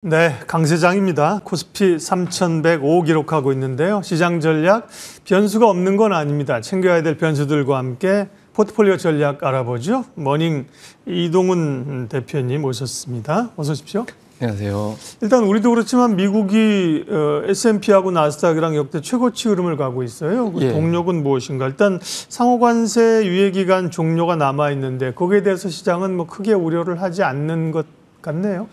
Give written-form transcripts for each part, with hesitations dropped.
네, 강세장입니다. 코스피 3,105 기록하고 있는데요. 시장 전략, 변수가 없는 건 아닙니다. 챙겨야 될 변수들과 함께 포트폴리오 전략 알아보죠. 머닝 이동훈 대표님 오셨습니다. 어서 오십시오. 안녕하세요. 일단 우리도 그렇지만 미국이 S&P하고 나스닥이랑 역대 최고치 흐름을 가고 있어요. 그 동력은 무엇인가? 일단 상호관세 유예기간 종료가 남아있는데 거기에 대해서 시장은 뭐 크게 우려를 하지 않는 것 같네요.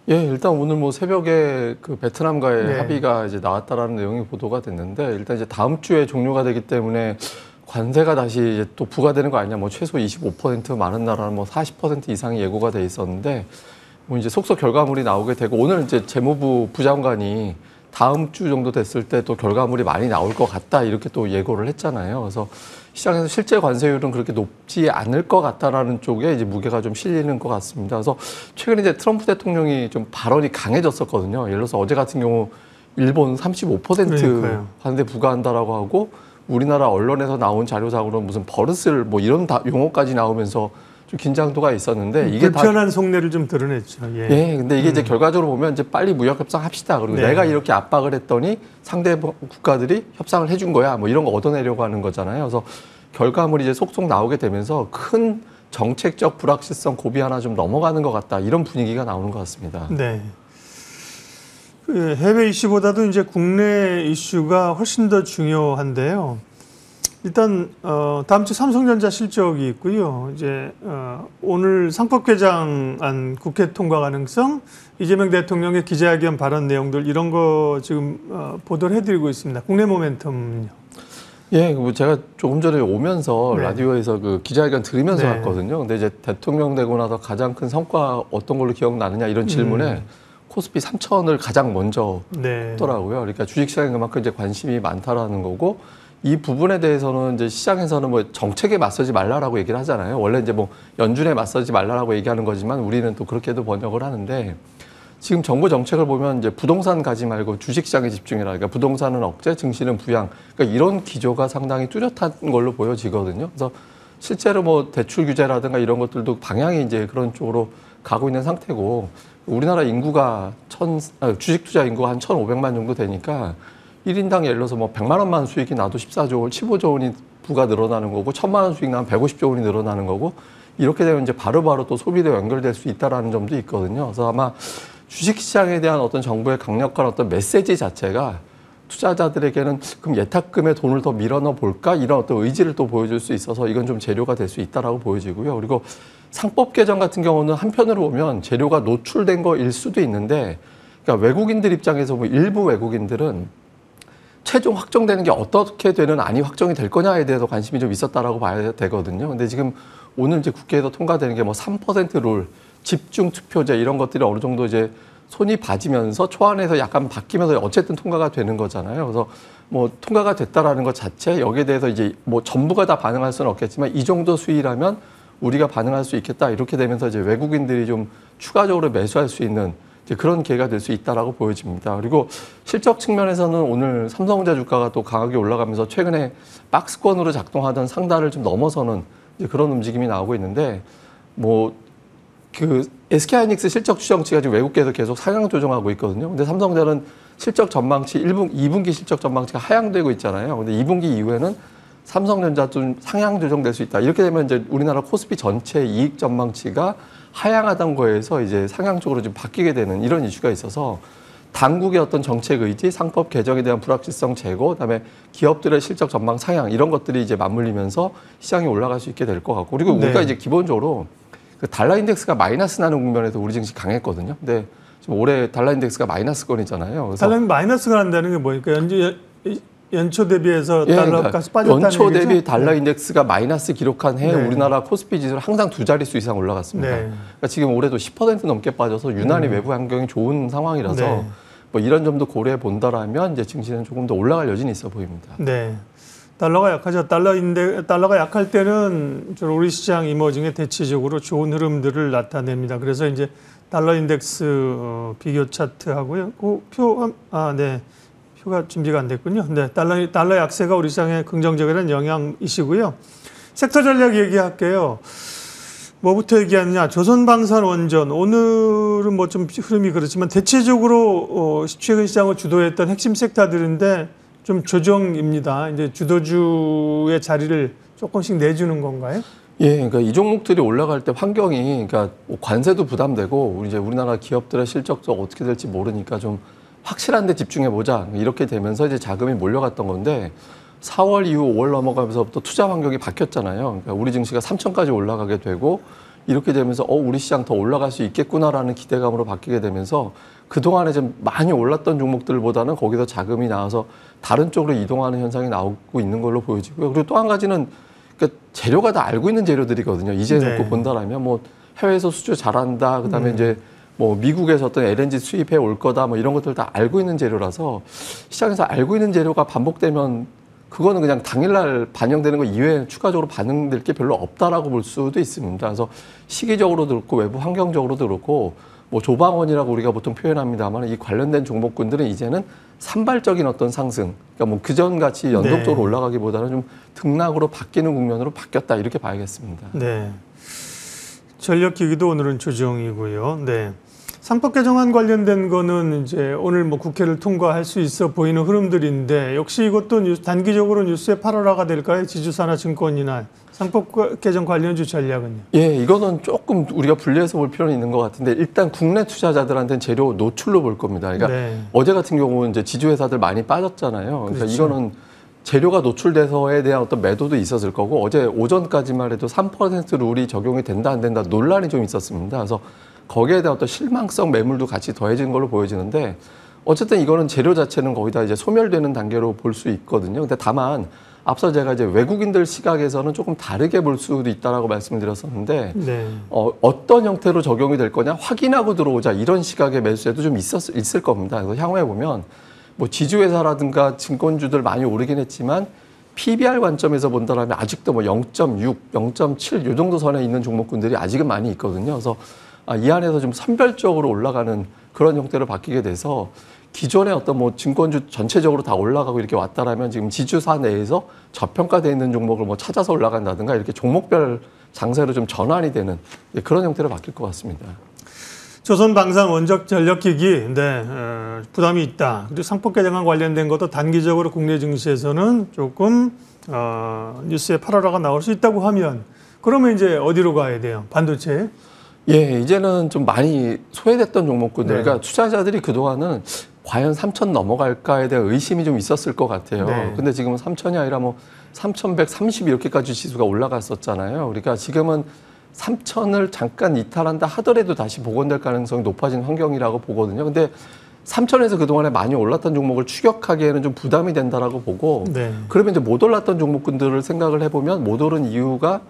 일단 오늘 뭐 새벽에 그 베트남과의 합의가 이제 나왔다라는 내용이 보도가 됐는데 일단 이제 다음 주에 종료가 되기 때문에 관세가 다시 이제 또 부과되는 거 아니냐? 뭐 최소 25% 많은 나라는 뭐 40% 이상이 예고가 돼 있었는데 뭐 이제 속속 결과물이 나오게 되고 오늘 이제 재무부 부장관이 다음 주 정도 됐을 때 또 결과물이 많이 나올 것 같다 이렇게 또 예고를 했잖아요. 그래서 시장에서 실제 관세율은 그렇게 높지 않을 것 같다라는 쪽에 이제 무게가 좀 실리는 것 같습니다. 그래서 최근에 이제 트럼프 대통령이 좀 발언이 강해졌었거든요. 예를 들어서 어제 같은 경우 일본 35% 관세 부과한다라고 하고 우리나라 언론에서 나온 자료상으로는 무슨 버릇을 뭐 이런 용어까지 나오면서 좀 긴장도가 있었는데 이게 불편한 속내를 좀 드러냈죠. 근데 이게 이제 결과적으로 보면 이제 빨리 무역 협상 합시다. 그리고 내가 이렇게 압박을 했더니 상대 국가들이 협상을 해준 거야. 뭐 이런 거 얻어내려고 하는 거잖아요. 그래서 결과물이 이제 속속 나오게 되면서 큰 정책적 불확실성 고비 하나 좀 넘어가는 것 같다. 이런 분위기가 나오는 것 같습니다. 네. 해외 이슈보다도 이제 국내 이슈가 훨씬 더 중요한데요. 일단 다음 주 삼성전자 실적이 있고요. 이제 오늘 상법 개정안 국회 통과 가능성, 이재명 대통령의 기자회견 발언 내용들 이런 거 지금 보도를 해드리고 있습니다. 국내 모멘텀은요. 뭐 제가 조금 전에 오면서 라디오에서 그 기자회견 들으면서 왔거든요. 근데 이제 대통령 되고 나서 가장 큰 성과 어떤 걸로 기억나느냐 이런 질문에 코스피 3,000을 가장 먼저 했더라고요. 그러니까 주식시장에 그만큼 이제 관심이 많다라는 거고. 이 부분에 대해서는 이제 시장에서는 뭐 정책에 맞서지 말라라고 얘기를 하잖아요. 원래 이제 뭐 연준에 맞서지 말라라고 얘기하는 거지만 우리는 또 그렇게도 번역을 하는데 지금 정부 정책을 보면 이제 부동산 가지 말고 주식시장에 집중해라. 그러니까 부동산은 억제, 증시는 부양. 그러니까 이런 기조가 상당히 뚜렷한 걸로 보여지거든요. 그래서 실제로 뭐 대출 규제라든가 이런 것들도 방향이 이제 그런 쪽으로 가고 있는 상태고 우리나라 인구가 주식 투자 인구가 한 1,500만 정도 되니까 1인당 예를 들어서 뭐 100만 원만 수익이 나도 14조 원, 15조 원이 부가 늘어나는 거고 1,000만 원 수익 나면 150조 원이 늘어나는 거고 이렇게 되면 이제 바로바로 또 소비도 연결될 수 있다라는 점도 있거든요. 그래서 아마 주식시장에 대한 어떤 정부의 강력한 어떤 메시지 자체가 투자자들에게는 그럼 예탁금에 돈을 더 밀어넣어 볼까 이런 어떤 의지를 또 보여줄 수 있어서 이건 좀 재료가 될 수 있다라고 보여지고요. 그리고 상법 개정 같은 경우는 한편으로 보면 재료가 노출된 거일 수도 있는데 그러니까 외국인들 입장에서 뭐 일부 외국인들은 최종 확정되는 게 어떻게 되는 안이 확정이 될 거냐에 대해서 관심이 좀 있었다라고 봐야 되거든요. 근데 지금 오늘 이제 국회에서 통과되는 게 뭐 3% 룰, 집중 투표제 이런 것들이 어느 정도 이제 손이 봐지면서 초안에서 약간 바뀌면서 어쨌든 통과가 되는 거잖아요. 그래서 뭐 통과가 됐다라는 것 자체 여기에 대해서 이제 뭐 전부가 다 반응할 수는 없겠지만 이 정도 수위라면 우리가 반응할 수 있겠다 이렇게 되면서 이제 외국인들이 좀 추가적으로 매수할 수 있는 이제 그런 기회가 될 수 있다라고 보여집니다. 그리고 실적 측면에서는 오늘 삼성전자 주가가 또 강하게 올라가면서 최근에 박스권으로 작동하던 상단을 좀 넘어서는 이제 그런 움직임이 나오고 있는데 뭐 그 SK하이닉스 실적 추정치가 지금 외국계에서 계속 상향 조정하고 있거든요. 근데 삼성전자는 실적 전망치 2분기 실적 전망치가 하향되고 있잖아요. 근데 2분기 이후에는 삼성전자 좀 상향 조정될 수 있다. 이렇게 되면 이제 우리나라 코스피 전체 이익 전망치가 하향하던 거에서 이제 상향적으로 좀 바뀌게 되는 이런 이슈가 있어서 당국의 어떤 정책 의지, 상법 개정에 대한 불확실성 제고, 그다음에 기업들의 실적 전망 상향 이런 것들이 이제 맞물리면서 시장이 올라갈 수 있게 될 것 같고 그리고 우리가 이제 기본적으로 그 달러 인덱스가 마이너스 나는 국면에서 우리 증시 강했거든요. 근데 지금 올해 달러 인덱스가 마이너스권이잖아요. 그래서 달러 마이너스가 난다는 게 뭐니까 연초 대비해서 달러가 빠졌다는 연초 얘기죠? 대비 달러 인덱스가 마이너스 기록한 해에 우리나라 코스피 지수는 항상 두 자릿수 이상 올라갔습니다. 그러니까 지금 올해도 10% 넘게 빠져서 유난히 외부 환경이 좋은 상황이라서 뭐 이런 점도 고려해 본다라면 이제 증시는 조금 더 올라갈 여진이 있어 보입니다. 달러가 약하죠. 달러가 약할 때는 우리 시장 이머징에 대체적으로 좋은 흐름들을 나타냅니다. 그래서 이제 달러 인덱스 비교 차트하고요. 표가 준비가 안 됐군요. 달러 약세가 우리 시장에 긍정적인 영향이시고요. 섹터 전략 얘기할게요. 뭐부터 얘기하느냐? 조선방산원전 오늘은 뭐 좀 흐름이 그렇지만 대체적으로 최근 시장을 주도했던 핵심 섹터들인데 좀 조정입니다. 이제 주도주의 자리를 조금씩 내주는 건가요? 예, 그러니까 이 종목들이 올라갈 때 환경이, 그러니까 관세도 부담되고 이제 우리나라 기업들의 실적도 어떻게 될지 모르니까 좀 확실한 데 집중해 보자, 이렇게 되면서 이제 자금이 몰려갔던 건데 4월 이후 5월 넘어가면서부터 투자 환경이 바뀌었잖아요. 그러니까 우리 증시가 3천까지 올라가게 되고 이렇게 되면서 우리 시장 더 올라갈 수 있겠구나라는 기대감으로 바뀌게 되면서 그동안에 좀 많이 올랐던 종목들보다는 거기서 자금이 나와서 다른 쪽으로 이동하는 현상이 나오고 있는 걸로 보여지고요. 그리고 또 한 가지는 그러니까 재료가 다 알고 있는 재료들이거든요. 이제 놓고 본다라면 뭐 해외에서 수출 잘한다. 그다음에 이제 뭐 미국에서 어떤 LNG 수입해 올 거다. 뭐 이런 것들 다 알고 있는 재료라서 시장에서 알고 있는 재료가 반복되면 그거는 그냥 당일날 반영되는 거 이외에 추가적으로 반응될 게 별로 없다라고 볼 수도 있습니다. 그래서 시기적으로도 그렇고 외부 환경적으로도 그렇고 뭐 조방원이라고 우리가 보통 표현합니다만 이 관련된 종목군들은 이제는 산발적인 어떤 상승, 그러니까 뭐 그전 같이 연속적으로 올라가기보다는 좀 등락으로 바뀌는 국면으로 바뀌었다 이렇게 봐야겠습니다. 네. 전력기기도 오늘은 조정이고요. 네. 상법 개정안 관련된 거는 이제 오늘 뭐 국회를 통과할 수 있어 보이는 흐름들인데 역시 이것도 단기적으로 뉴스의 8월화가 될까요? 지주사나 증권이나 상법 개정 관련주 전략은요? 예, 이거는 조금 우리가 분리해서 볼 필요는 있는 것 같은데 일단 국내 투자자들한테는 재료 노출로 볼 겁니다. 그러니까 어제 같은 경우는 이제 지주회사들 많이 빠졌잖아요. 그러니까 그렇죠. 이거는 재료가 노출돼서에 대한 어떤 매도도 있었을 거고 어제 오전까지만 해도 3% 룰이 적용이 된다 안 된다 논란이 좀 있었습니다. 그래서 거기에 대한 어떤 실망성 매물도 같이 더해진 걸로 보여지는데 어쨌든 이거는 재료 자체는 거의 다 이제 소멸되는 단계로 볼 수 있거든요. 근데 다만 앞서 제가 이제 외국인들 시각에서는 조금 다르게 볼 수도 있다라고 말씀드렸었는데 어떤 형태로 적용이 될 거냐 확인하고 들어오자 이런 시각의 매수에도 좀 있을 겁니다. 그래서 향후에 보면 뭐 지주회사라든가 증권주들 많이 오르긴 했지만 PBR 관점에서 본다면 아직도 뭐 0.6, 0.7 이 정도 선에 있는 종목군들이 아직은 많이 있거든요. 그래서 이 안에서 좀 선별적으로 올라가는 그런 형태로 바뀌게 돼서 기존의 어떤 뭐 증권주 전체적으로 다 올라가고 이렇게 왔다라면 지금 지주사 내에서 저평가되어 있는 종목을 뭐 찾아서 올라간다든가 이렇게 종목별 장세로 좀 전환이 되는 그런 형태로 바뀔 것 같습니다. 조선방산 원적 전력기기, 부담이 있다. 그리고 상법 개정안 관련된 것도 단기적으로 국내 증시에서는 조금 뉴스에 8월화가 나올 수 있다고 하면 그러면 이제 어디로 가야 돼요? 반도체? 예, 이제는 좀 많이 소외됐던 종목군들. 그러니까 투자자들이 그동안은 과연 3천 넘어갈까에 대한 의심이 좀 있었을 것 같아요. 근데 지금은 3천이 아니라 뭐 3,130 이렇게까지 지수가 올라갔었잖아요. 그러니까 지금은 3천을 잠깐 이탈한다 하더라도 다시 복원될 가능성이 높아진 환경이라고 보거든요. 근데 3천에서 그동안에 많이 올랐던 종목을 추격하기에는 좀 부담이 된다라고 보고 그러면 이제 못 올랐던 종목군들을 생각을 해보면 못 오른 이유가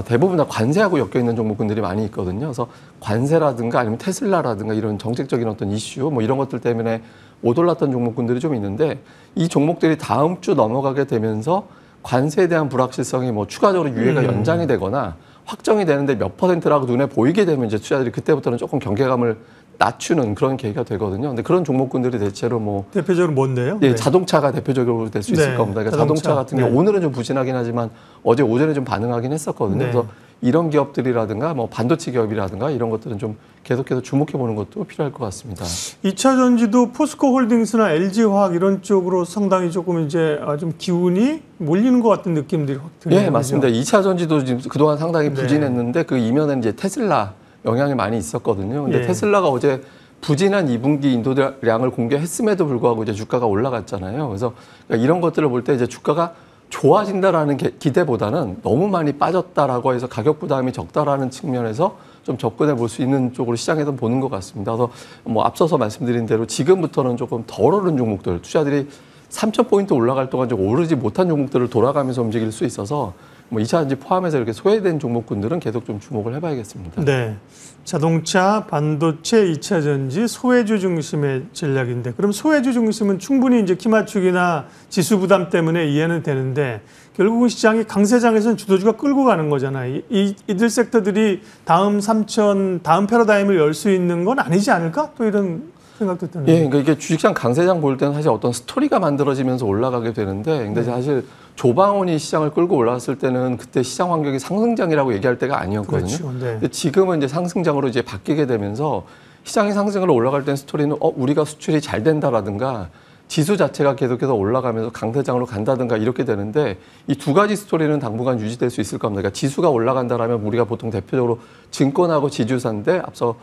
대부분 다 관세하고 엮여 있는 종목군들이 많이 있거든요. 그래서 관세라든가 아니면 테슬라라든가 이런 정책적인 어떤 이슈 뭐 이런 것들 때문에 못 올랐던 종목군들이 좀 있는데 이 종목들이 다음 주 넘어가게 되면서 관세에 대한 불확실성이 뭐 추가적으로 유예가 연장이 되거나 확정이 되는데 몇 %라고 눈에 보이게 되면 이제 투자들이 그때부터는 조금 경계감을 낮추는 그런 계기가 되거든요. 근데 그런 종목군들이 대체로 뭐 대표적으로 뭔데요? 예, 자동차가 대표적으로 될 수 있을 겁니다. 그러니까 자동차 같은 경우 오늘은 좀 부진하긴 하지만 어제 오전에 좀 반응하긴 했었거든요. 그래서 이런 기업들이라든가 뭐 반도체 기업이라든가 이런 것들은 좀 계속해서 주목해 보는 것도 필요할 것 같습니다. 2차 전지도 포스코홀딩스나 LG화학 이런 쪽으로 상당히 조금 이제 좀 기운이 몰리는 것 같은 느낌들이 확 드네요. 예, 맞습니다. 2차 전지도 지금 그동안 상당히 부진했는데 그 이면에는 이제 테슬라 영향이 많이 있었거든요. 근데 테슬라가 어제 부진한 2분기 인도량을 공개했음에도 불구하고 이제 주가가 올라갔잖아요. 그래서 이런 것들을 볼 때 이제 주가가 좋아진다라는 기대보다는 너무 많이 빠졌다라고 해서 가격 부담이 적다라는 측면에서 좀 접근해 볼 수 있는 쪽으로 시장에서 보는 것 같습니다. 그래서 뭐 앞서서 말씀드린 대로 지금부터는 조금 덜 오른 종목들, 투자들이 3,000포인트 올라갈 동안 좀 오르지 못한 종목들을 돌아가면서 움직일 수 있어서 뭐 2차 전지 포함해서 이렇게 소외된 종목군들은 계속 좀 주목을 해봐야겠습니다. 네, 자동차, 반도체, 2차 전지, 소외주 중심의 전략인데, 그럼 소외주 중심은 충분히 이제 키 맞추기나 지수 부담 때문에 이해는 되는데 결국은 시장이 강세장에서는 주도주가 끌고 가는 거잖아요. 이들 섹터들이 다음 3천, 다음 패러다임을 열 수 있는 건 아니지 않을까? 또 이런 생각도 드는데. 예, 그러니까 이게 주식시장 강세장 볼 때는 사실 어떤 스토리가 만들어지면서 올라가게 되는데, 근데 사실 조방원이 시장을 끌고 올라왔을 때는 그때 시장 환경이 상승장이라고 얘기할 때가 아니었거든요. 그렇죠. 네. 근데 지금은 이제 상승장으로 이제 바뀌게 되면서 시장이 상승으로 올라갈 땐 스토리는 우리가 수출이 잘 된다라든가 지수 자체가 계속해서 올라가면서 강세장으로 간다든가 이렇게 되는데, 이 두 가지 스토리는 당분간 유지될 수 있을 겁니다. 그러니까 지수가 올라간다라면 우리가 보통 대표적으로 증권하고 지주사인데, 앞서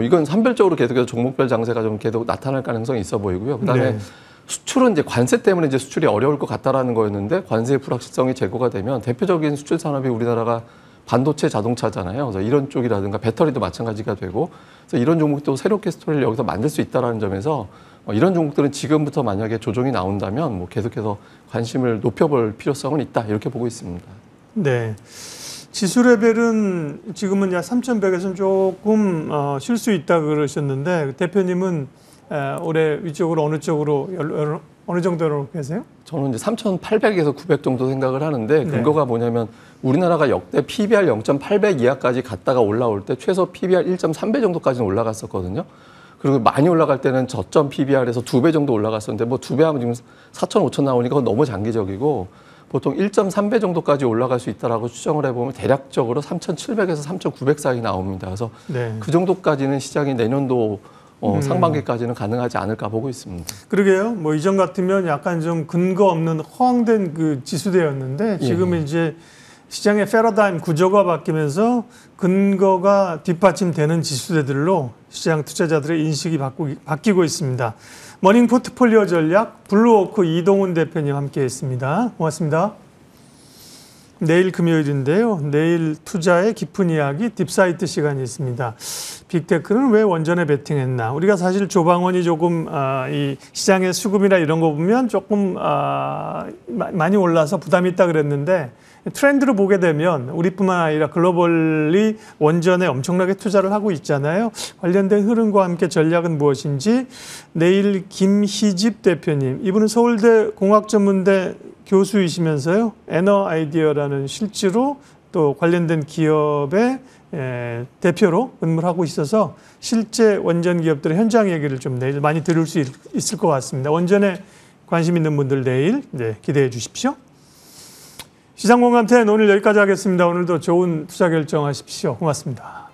이건 산별적으로 계속해서 종목별 장세가 좀 계속 나타날 가능성이 있어 보이고요. 그다음에 네. 수출은 이제 관세 때문에 이제 수출이 어려울 것 같다라는 거였는데, 관세의 불확실성이 제고가 되면 대표적인 수출 산업이 우리나라가 반도체 자동차잖아요. 그래서 이런 쪽이라든가 배터리도 마찬가지가 되고, 그래서 이런 종목도 새롭게 스토리를 여기서 만들 수 있다라는 점에서 이런 종목들은 지금부터 만약에 조정이 나온다면 계속해서 관심을 높여볼 필요성은 있다, 이렇게 보고 있습니다. 네. 지수 레벨은 지금은 약 3,100에서는 조금 쉴 수 있다 그러셨는데, 대표님은 올해 위쪽으로 어느 정도로 계세요? 저는 이제 3,800에서 900 정도 생각을 하는데, 근거가 뭐냐면 우리나라가 역대 PBR 0.8배 이하까지 갔다가 올라올 때 최소 PBR 1.3배 정도까지는 올라갔었거든요. 그리고 많이 올라갈 때는 저점 PBR에서 2배 정도 올라갔었는데, 2배 하면 지금 4천, 5천 나오니까 그건 너무 장기적이고, 보통 1.3배 정도까지 올라갈 수 있다라고 추정을 해보면 대략적으로 3,700에서 3,900 사이 나옵니다. 그래서 네. 그 정도까지는 시장이 내년도 상반기까지는 가능하지 않을까 보고 있습니다. 그러게요. 이전 같으면 약간 좀 근거 없는 허황된 그 지수대였는데, 지금은 이제 시장의 패러다임 구조가 바뀌면서 근거가 뒷받침되는 지수대들로 시장 투자자들의 인식이 바뀌고 있습니다. 머닝 포트폴리오 전략 블루워크 이동훈 대표님 함께했습니다. 고맙습니다. 내일 금요일인데요. 내일 투자의 깊은 이야기 딥사이트 시간이 있습니다. 빅테크는 왜 원전에 베팅했나? 우리가 사실 조방원이 조금 이 시장의 수급이나 이런 거 보면 조금 많이 올라서 부담이 있다 그랬는데, 트렌드를 보게 되면 우리뿐만 아니라 글로벌리 원전에 엄청나게 투자를 하고 있잖아요. 관련된 흐름과 함께 전략은 무엇인지 내일 김희집 대표님, 이분은 서울대 공학전문대 교수이시면서요, 에너아이디어라는 실제로 또 관련된 기업의 대표로 근무를 하고 있어서 실제 원전 기업들의 현장 얘기를 좀 내일 많이 들을 수 있을 것 같습니다. 원전에 관심 있는 분들 내일 기대해 주십시오. 시장공감10 오늘 여기까지 하겠습니다. 오늘도 좋은 투자 결정하십시오. 고맙습니다.